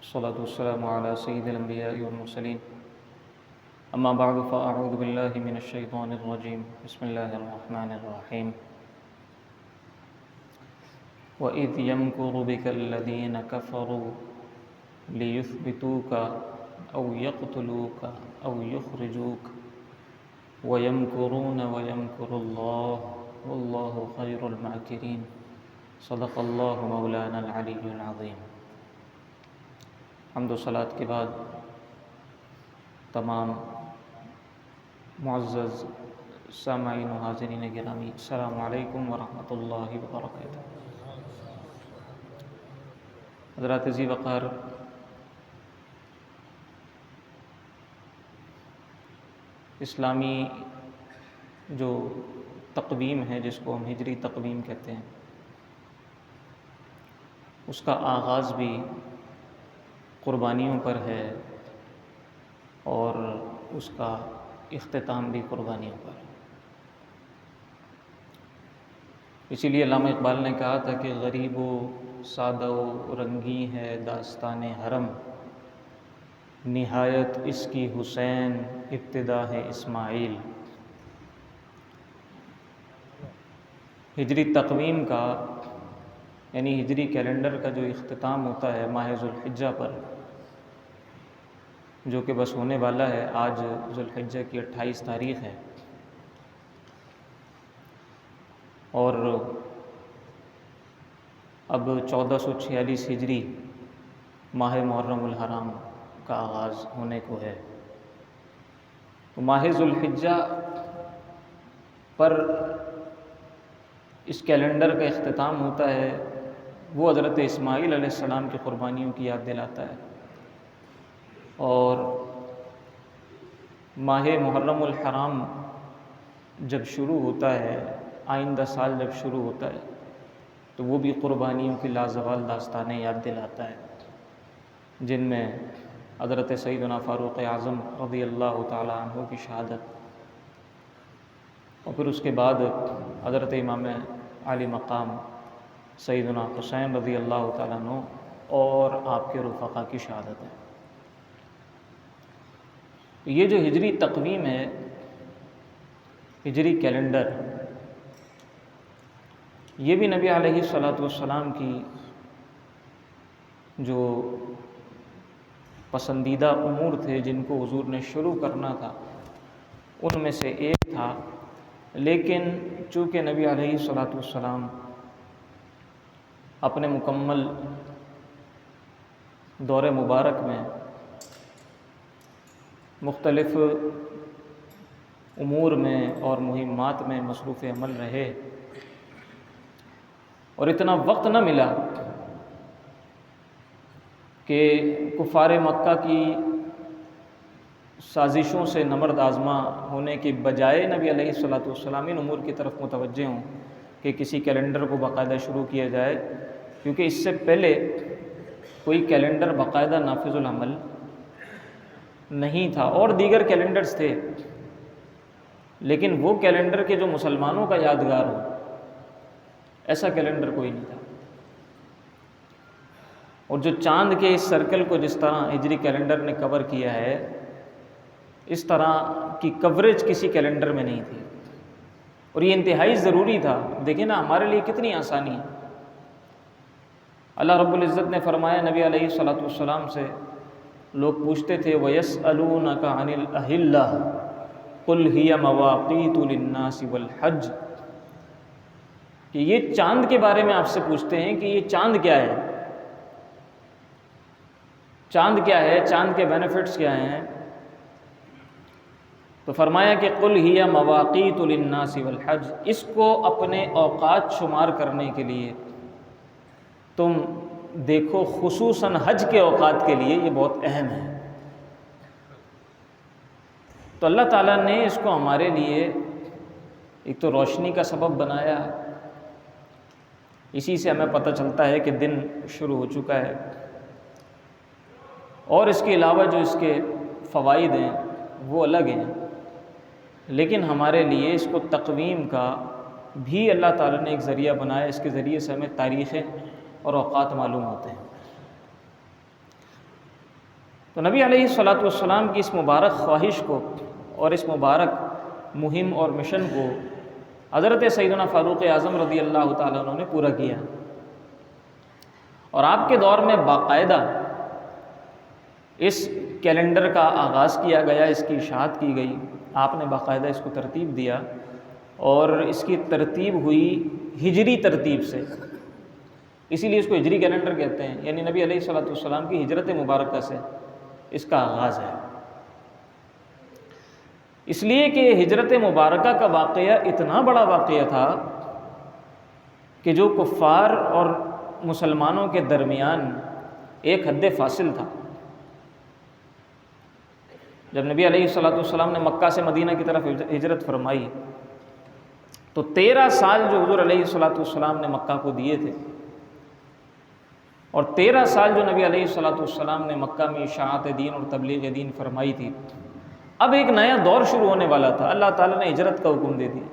الصلاة والسلام على سيد الأنبياء والمرسلين أما بعد فأعوذ بالله من الشيطان الرجيم بسم الله الرحمن الرحيم وَإِذْ يَمْكُرُ بِكَ الَّذِينَ كَفَرُوا لِيُثْبِتُوكَ أَوْ يَقْتُلُوكَ أَوْ يُخْرِجُوكَ وَيَمْكُرُونَ وَيَمْكُرُ اللَّهُ وَاللَّهُ خَيْرُ الْمَاكِرِينَ صدق اللہ مولانا العلی العظیم۔ حمد و صلاۃ کے بعد تمام معزز سامعین و حاضرین گرامی، السلام علیکم ورحمۃ اللہ وبرکاتہ۔ حضرات ذی وقار، اسلامی جو تقویم ہے جس کو ہم ہجری تقویم کہتے ہیں، اس کا آغاز بھی قربانیوں پر ہے اور اس کا اختتام بھی قربانیوں پر ہے۔ اسی لیے علامہ اقبال نے کہا تھا کہ غریب و سادہ و رنگی ہے داستان حرم، نہایت اس کی حسین ابتدا ہے اسماعیل۔ ہجری تقویم کا یعنی ہجری کیلنڈر کا جو اختتام ہوتا ہے ماہ ذوالحجہ پر، جو کہ بس ہونے والا ہے، آج ذوالحجہ کی 28 تاریخ ہے، اور اب 1446 ہجری ماہ محرم الحرام کا آغاز ہونے کو ہے۔ تو ماہ ذوالحجہ پر اس کیلنڈر کا اختتام ہوتا ہے، وہ حضرت اسماعیل علیہ السلام کی قربانیوں کی یاد دلاتا ہے، اور ماہ محرم الحرام جب شروع ہوتا ہے، آئندہ سال جب شروع ہوتا ہے، تو وہ بھی قربانیوں کی لازوال داستانیں یاد دلاتا ہے، جن میں حضرت سیدنا فاروق اعظم رضی اللہ تعالی عنہ کی شہادت، اور پھر اس کے بعد حضرت امام علی مقام سیدنا حسین رضی اللہ تعالیٰ عنہ اور آپ کے رفقا کی شہادت ہے۔ یہ جو ہجری تقویم ہے، ہجری کیلنڈر، یہ بھی نبی علیہ السلام کی جو پسندیدہ امور تھے جن کو حضور نے شروع کرنا تھا، ان میں سے ایک تھا، لیکن چونکہ نبی علیہ السلام اپنے مکمل دور مبارک میں مختلف امور میں اور مہمات میں مصروف عمل رہے، اور اتنا وقت نہ ملا کہ کفار مکہ کی سازشوں سے نبرد آزما ہونے کے بجائے نبی علیہ السلام ان امور کی طرف متوجہ ہوں کہ کسی کیلنڈر کو باقاعدہ شروع کیا جائے، کیونکہ اس سے پہلے کوئی کیلنڈر باقاعدہ نافذ العمل نہیں تھا، اور دیگر کیلنڈرز تھے، لیکن وہ کیلنڈر کے جو مسلمانوں کا یادگار ہو، ایسا کیلنڈر کوئی نہیں تھا۔ اور جو چاند کے اس سرکل کو جس طرح ہجری کیلنڈر نے کور کیا ہے، اس طرح کی کوریج کسی کیلنڈر میں نہیں تھی، اور یہ انتہائی ضروری تھا۔ دیکھیں نا، ہمارے لیے کتنی آسانی ہے۔ اللہ رب العزت نے فرمایا نبی علیہ السلام سے، لوگ پوچھتے تھے وَيَسْأَلُونَكَ عَنِ الْأَهِلَّةِ قُلْ هِيَ مَوَاقِيتُ لِلنَّاسِ وَالْحَجِّ، کہ یہ چاند کے بارے میں آپ سے پوچھتے ہیں کہ یہ چاند کیا ہے، چاند کیا ہے، چاند کے بینیفٹس کیا ہیں؟ تو فرمایا کہ قُلْ هِيَ مَوَاقِيتُ لِلنَّاسِ وَالْحَجِّ، اس کو اپنے اوقات شمار کرنے کے لیے تم دیکھو، خصوصاً حج کے اوقات کے لیے یہ بہت اہم ہے۔ تو اللہ تعالیٰ نے اس کو ہمارے لیے ایک تو روشنی کا سبب بنایا، اسی سے ہمیں پتہ چلتا ہے کہ دن شروع ہو چکا ہے، اور اس کے علاوہ جو اس کے فوائد ہیں وہ الگ ہیں، لیکن ہمارے لیے اس کو تقویم کا بھی اللہ تعالیٰ نے ایک ذریعہ بنایا، اس کے ذریعے سے ہمیں تاریخیں اور اوقات معلوم ہوتے ہیں۔ تو نبی علیہ الصلاۃ والسلام کی اس مبارک خواہش کو اور اس مبارک مہم اور مشن کو حضرت سیدنا فاروق اعظم رضی اللہ تعالیٰ عنہ نے پورا کیا، اور آپ کے دور میں باقاعدہ اس کیلنڈر کا آغاز کیا گیا، اس کی اشاعت کی گئی، آپ نے باقاعدہ اس کو ترتیب دیا، اور اس کی ترتیب ہوئی ہجری ترتیب سے، اسی لیے اس کو ہجری کیلنڈر کہتے ہیں، یعنی نبی علیہ الصلاۃ والسلام کی ہجرت مبارکہ سے اس کا آغاز ہے۔ اس لیے کہ ہجرت مبارکہ کا واقعہ اتنا بڑا واقعہ تھا کہ جو کفار اور مسلمانوں کے درمیان ایک حد فاصل تھا۔ جب نبی علیہ الصلاۃ والسلام نے مکہ سے مدینہ کی طرف ہجرت فرمائی تو 13 سال جو حضور علیہ الصلاۃ والسلام نے مکہ کو دیے تھے، اور 13 سال جو نبی علیہ الصلاۃ والسلام نے مکہ میں اشاعت دین اور تبلیغ دین فرمائی تھی، اب ایک نیا دور شروع ہونے والا تھا، اللہ تعالیٰ نے ہجرت کا حکم دے دیا۔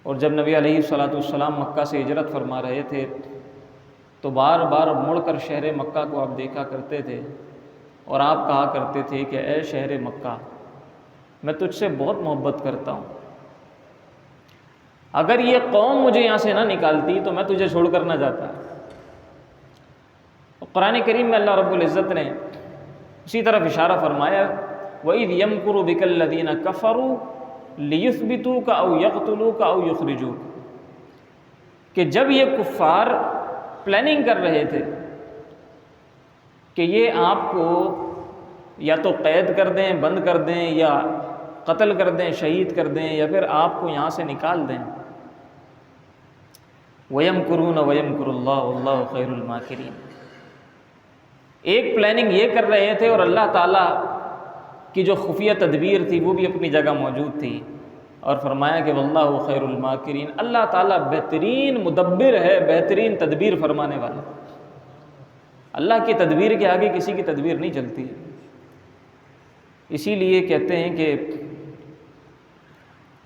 اور جب نبی علیہ الصلاۃ والسلام مکہ سے ہجرت فرما رہے تھے تو بار بار مڑ کر شہر مکہ کو آپ دیکھا کرتے تھے، اور آپ کہا کرتے تھے کہ اے شہر مکہ، میں تجھ سے بہت محبت کرتا ہوں، اگر یہ قوم مجھے یہاں سے نہ نکالتی تو میں تجھے چھوڑ کر نہ جاتا۔ قرآن کریم میں اللہ رب العزت نے اسی طرف اشارہ فرمایا، وَإِذْ يَمْكُرُ بِكَ الَّذِينَ كَفَرُوا لِيُثْبِتُوكَ أَوْ يَقْتُلُوكَ أَوْ يُخْرِجُوكَ، کہ جب یہ کفار پلاننگ کر رہے تھے کہ یہ آپ کو یا تو قید کر دیں، بند کر دیں، یا قتل کر دیں، شہید کر دیں، یا پھر آپ کو یہاں سے نکال دیں، وَيَمْكُرُونَ وَيَمْكُرُ اللَّهُ وَاللَّهُ خَيْرُ الْمَاكِرِينَ، ایک پلاننگ یہ کر رہے تھے، اور اللہ تعالیٰ کی جو خفیہ تدبیر تھی وہ بھی اپنی جگہ موجود تھی، اور فرمایا کہ واللہ خیر الماکرین، اللہ تعالیٰ بہترین مدبر ہے، بہترین تدبیر فرمانے والا۔ اللہ کی تدبیر کے آگے کسی کی تدبیر نہیں چلتی ہے، اسی لیے کہتے ہیں کہ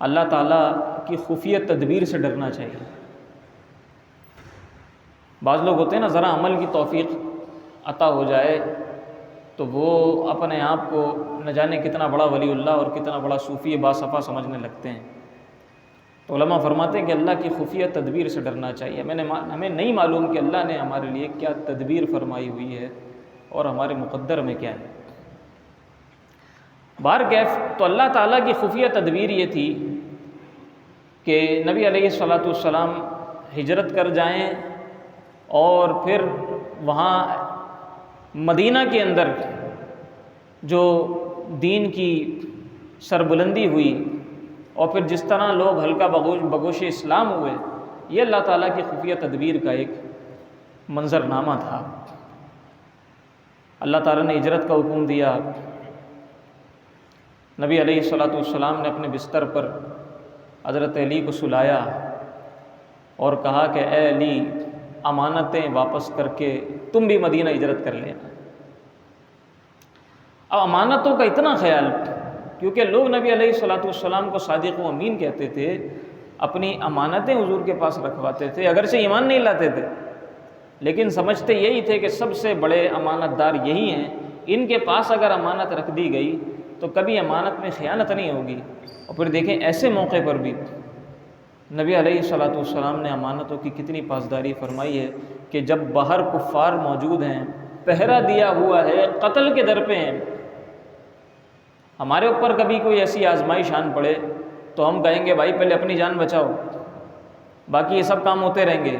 اللہ تعالیٰ کی خفیہ تدبیر سے ڈرنا چاہیے۔ بعض لوگ ہوتے ہیں نا، ذرا عمل کی توفیق عطا ہو جائے تو وہ اپنے آپ کو نہ جانے کتنا بڑا ولی اللہ اور کتنا بڑا صوفی باصفا سمجھنے لگتے ہیں۔ تو علماء فرماتے ہیں کہ اللہ کی خفیہ تدبیر سے ڈرنا چاہیے۔ ہمیں نہیں معلوم کہ اللہ نے ہمارے لیے کیا تدبیر فرمائی ہوئی ہے اور ہمارے مقدر میں کیا ہے۔ بہرکیف تو اللہ تعالیٰ کی خفیہ تدبیر یہ تھی کہ نبی علیہ الصلاۃ والسلام ہجرت کر جائیں، اور پھر وہاں مدینہ کے اندر جو دین کی سربلندی ہوئی، اور پھر جس طرح لوگ ہلکا بگوش اسلام ہوئے، یہ اللہ تعالیٰ کی خفیہ تدبیر کا ایک منظرنامہ تھا۔ اللہ تعالیٰ نے ہجرت کا حکم دیا، نبی علیہ الصلاۃ والسلام نے اپنے بستر پر حضرت علی کو سلایا اور کہا کہ اے علی، امانتیں واپس کر کے تم بھی مدینہ ہجرت کر لینا۔ اب امانتوں کا اتنا خیال، کیونکہ لوگ نبی علیہ الصلاۃ والسلام کو صادق و امین کہتے تھے، اپنی امانتیں حضور کے پاس رکھواتے تھے، اگرچہ ایمان نہیں لاتے تھے، لیکن سمجھتے یہی تھے کہ سب سے بڑے امانت دار یہی ہیں، ان کے پاس اگر امانت رکھ دی گئی تو کبھی امانت میں خیانت نہیں ہوگی۔ اور پھر دیکھیں ایسے موقع پر بھی نبی علیہ الصلاۃ والسلام نے امانتوں کی کتنی پاسداری فرمائی ہے کہ جب باہر کفار موجود ہیں، پہرا دیا ہوا ہے، قتل کے در پہ ہیں، ہمارے اوپر کبھی کوئی ایسی آزمائش آن پڑے تو ہم کہیں گے بھائی پہلے اپنی جان بچاؤ، باقی یہ سب کام ہوتے رہیں گے،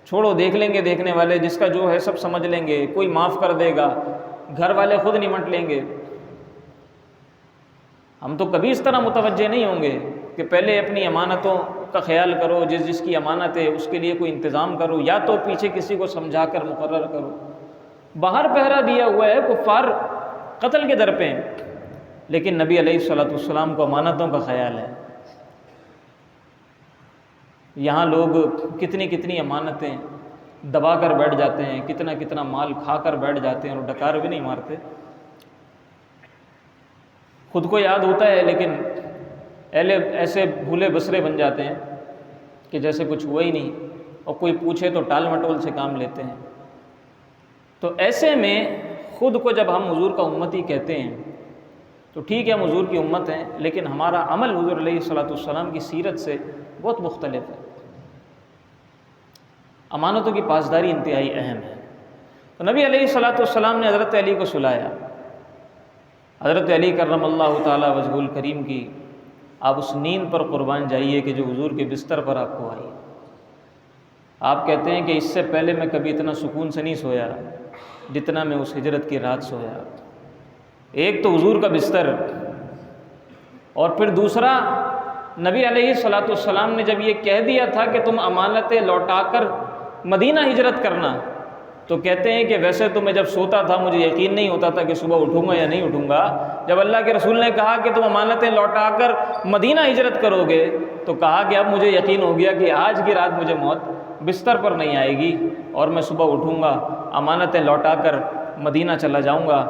چھوڑو، دیکھ لیں گے دیکھنے والے، جس کا جو ہے سب سمجھ لیں گے، کوئی معاف کر دے گا، گھر والے خود نمٹ لیں گے۔ ہم تو کبھی اس طرح متوجہ نہیں ہوں گے کہ پہلے اپنی امانتوں کا خیال کرو، جس کی امانت ہے اس کے لیے کوئی انتظام کرو، یا تو پیچھے کسی کو سمجھا کر مقرر کرو۔ باہر پہرا دیا ہوا ہے، کفار قتل کے در پہ ہیں، لیکن نبی علیہ الصلاۃ والسلام کو امانتوں کا خیال ہے۔ یہاں لوگ کتنی کتنی امانتیں دبا کر بیٹھ جاتے ہیں، کتنا کتنا مال کھا کر بیٹھ جاتے ہیں اور ڈکار بھی نہیں مارتے۔ خود کو یاد ہوتا ہے لیکن اہل ایسے بھولے بسرے بن جاتے ہیں کہ جیسے کچھ ہوا ہی نہیں، اور کوئی پوچھے تو ٹال مٹول سے کام لیتے ہیں۔ تو ایسے میں خود کو جب ہم حضور کا امتی کہتے ہیں تو ٹھیک ہے ہم حضور کی امت ہیں، لیکن ہمارا عمل حضور علیہ الصلوۃ والسلام کی سیرت سے بہت مختلف ہے۔ امانتوں کی پاسداری انتہائی اہم ہے۔ تو نبی علیہ الصلوۃ والسلام نے حضرت علی کو سلایا، حضرت علی کرم اللہ تعالیٰ وجہہ الکریم کی آپ اس نیند پر قربان جائیے کہ جو حضور کے بستر پر آپ کو آئی۔ آپ کہتے ہیں کہ اس سے پہلے میں کبھی اتنا سکون سے نہیں سویا جتنا میں اس ہجرت کی رات سویا۔ ایک تو حضور کا بستر، اور پھر دوسرا نبی علیہ الصلوۃ والسلام نے جب یہ کہہ دیا تھا کہ تم امانتیں لوٹا کر مدینہ ہجرت کرنا، تو کہتے ہیں کہ ویسے تو میں جب سوتا تھا مجھے یقین نہیں ہوتا تھا کہ صبح اٹھوں گا یا نہیں اٹھوں گا۔ جب اللہ کے رسول نے کہا کہ تم امانتیں لوٹا کر مدینہ ہجرت کرو گے تو کہا کہ اب مجھے یقین ہو گیا کہ آج کی رات مجھے موت بستر پر نہیں آئے گی، اور میں صبح اٹھوں گا امانتیں لوٹا کر مدینہ چلا جاؤں گا۔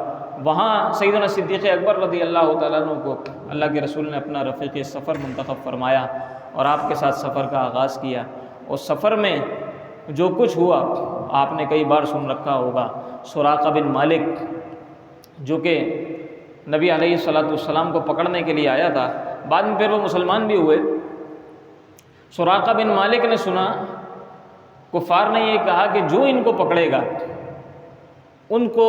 وہاں سیدنا صدیق اکبر رضی اللہ تعالیٰ عنہ کو اللہ کے رسول نے اپنا رفیق سفر منتخب فرمایا اور آپ کے ساتھ سفر کا آغاز کیا۔ اور سفر میں جو کچھ ہوا آپ نے کئی بار سن رکھا ہوگا۔ سراقہ بن مالک جو کہ نبی علیہ الصلوۃ والسلام کو پکڑنے کے لیے آیا تھا، بعد میں پھر وہ مسلمان بھی ہوئے۔ سراقہ بن مالک نے سنا کفار نے یہ کہا کہ جو ان کو پکڑے گا ان کو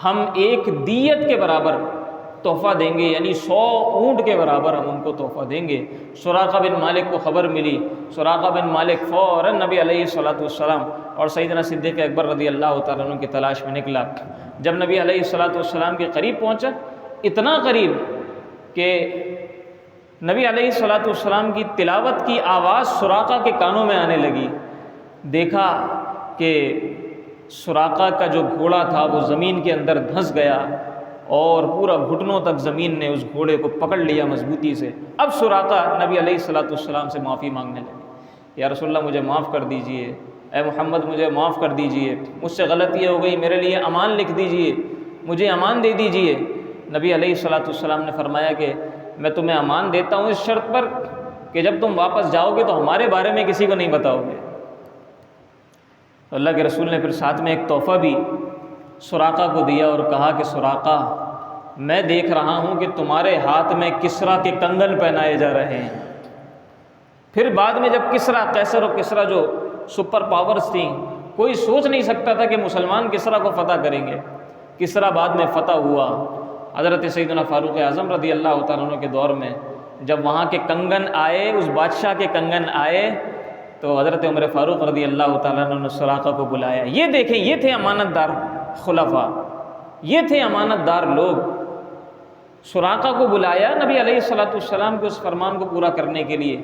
ہم ایک دیت کے برابر تحفہ دیں گے، یعنی 100 اونٹ کے برابر ہم ان کو تحفہ دیں گے۔ سراقہ بن مالک کو خبر ملی، سراقہ بن مالک فوراً نبی علیہ الصلوۃ والسلام اور سیدنا صدیق اکبر رضی اللہ تعالیٰ عنہ کی تلاش میں نکلا۔ جب نبی علیہ الصلوۃ والسلام کے قریب پہنچا، اتنا قریب کہ نبی علیہ الصلوۃ والسلام کی تلاوت کی آواز سراقہ کے کانوں میں آنے لگی، دیکھا کہ سراقہ کا جو گھوڑا تھا وہ زمین کے اندر دھنس گیا اور پورا گھٹنوں تک زمین نے اس گھوڑے کو پکڑ لیا مضبوطی سے۔ اب سراقہ نبی علیہ الصلوۃ والسلام سے معافی مانگنے لگے، یا رسول اللہ مجھے معاف کر دیجئے، اے محمد مجھے معاف کر دیجئے، مجھ سے غلطی ہو گئی، میرے لیے امان لکھ دیجئے، مجھے امان دے دیجئے۔ نبی علیہ الصلوۃ والسلام نے فرمایا کہ میں تمہیں امان دیتا ہوں اس شرط پر کہ جب تم واپس جاؤ گے تو ہمارے بارے میں کسی کو نہیں بتاؤ گے۔ اللہ کے رسول نے پھر ساتھ میں ایک تحفہ بھی سراقہ کو دیا اور کہا کہ سراقہ میں دیکھ رہا ہوں کہ تمہارے ہاتھ میں کسریٰ کے کنگن پہنائے جا رہے ہیں۔ پھر بعد میں جب کسریٰ، قیصر و کسریٰ جو سپر پاورز تھیں، کوئی سوچ نہیں سکتا تھا کہ مسلمان کسریٰ کو فتح کریں گے۔ کسریٰ بعد میں فتح ہوا۔ حضرت سیدنا فاروق اعظم رضی اللہ تعالیٰ عنہ کے دور میں جب وہاں کے کنگن آئے، اس بادشاہ کے کنگن آئے، تو حضرت عمر فاروق رضی اللہ تعالیٰ عنہ نے سراقہ کو بلایا۔ یہ دیکھیں، یہ تھے امانت دار خلفاء، یہ تھے امانت دار لوگ۔ سراقہ کو بلایا نبی علیہ الصلوۃ والسلام کے اس فرمان کو پورا کرنے کے لیے،